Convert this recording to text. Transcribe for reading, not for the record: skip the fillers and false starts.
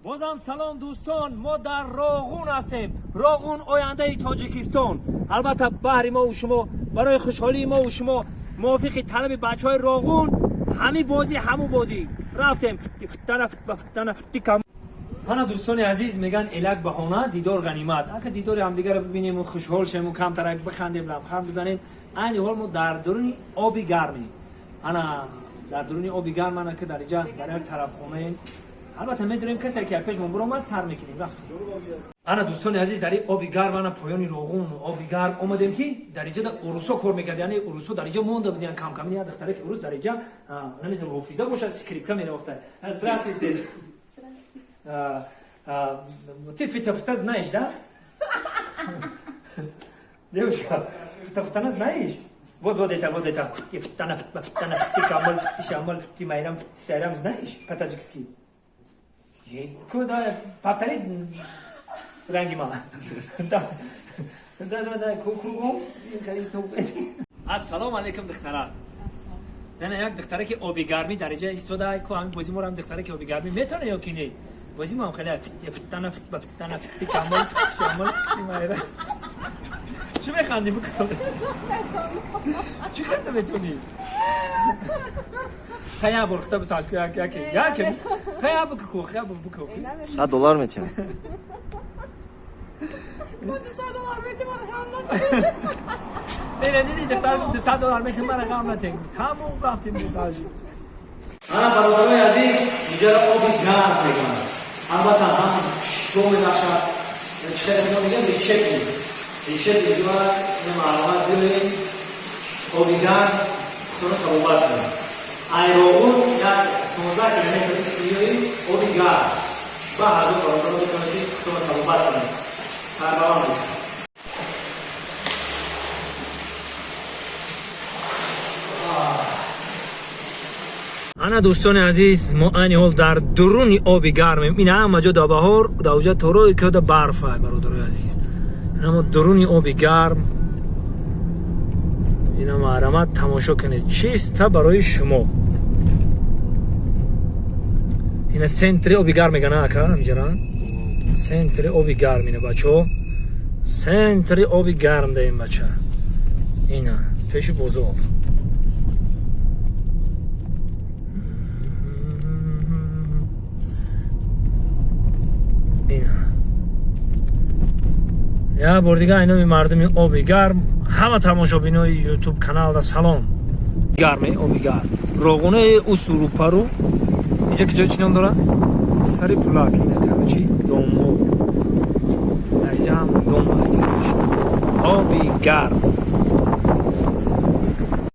بازم سلام دوستان، ما در راغون هستیم. راغون آینده تاجیکستان. البته بهر ما و شما، برای خوشحالی ما و شما، موافق طلب بچهای راغون همین بازی همون بازی رفتیم. انا دوستان عزیز میگن الک بهانه دیدار غنیمت. اگه دیدار همدیگه رو ببینیم و خوشحال شیم و کم ترک بخندیم لبخند بزنیم، این حال ما در درون آب گرمی. انا در درون آب گرم انا که در اینجا در یک طرف خونه. البته میدونیم کسی که پیش من برام سر میکنیم رفتیم. انا دوستان عزیز در آب گرم انا پایان راغون آب گرم اومدیم که در اینجا اروسا کار میکرد. یعنی اروسا در اینجا مونده بودن کم کم میاد دختره که اروس در اینجا نمیدونم حافظه باشه اسکریپت میرفته. Здравствуйте. Ты футана знаешь, да? Девушка, футана знаешь? Вот это. Футана, ты камаль, ты шамаль, ты майрам, ты сайрам знаешь по-таджикски? Куда? Повтори ранги мало. Да, кругом. Ассаламу алейкум духтара. نه یک دختره که آبی گرمی در اینجا استفاده کو همین بازی ما هم دختره که آبی گرمی میتونه یا کی نه بازی ما هم خیلی فوتانا کامل میاره. چی میخندی بکنی؟ چی خنده میتونی؟ خیلی برخته بسال که یکی خیلی بکو $100 میتونه. $100 میتونه دیدی دختر $200 میتونه من رقم نتیم تموم رفتیم بوداجی. انا برادرای عزیز اینجا آب گرم میگن. البته هم شو میبخشد چه میگم ریشه اینجا معلومات داریم آب گرم تو تابوت کنیم. ایراغون یک 15 کیلومتر سیری آب گرم با هر دو برادرای کنید تو تابوت کنیم. سربران انا دوستان عزیز ما این حال در درون آب گرمیم. این همه جا بهار در اونجا تورو که در برف برادرای عزیز. اما درون آب گرم اینا معلومات تماشا کنید چیست برای شما. اینا سنتر آب گرم میگن اکا همینجا سنتر آب گرم اینه بچه. سنتر آب گرم داریم بچه. اینا پیش بزرگ یا بار دیگه اینا مردم آب گرم همه تماشابینای یوتیوب کانال دا سلام. گرمه آب گرم راغونه اروپا رو اینجا که جای چی نام داره؟ سری پلاک اینه که چی؟ دومو در اینجا هم دومو آب گرم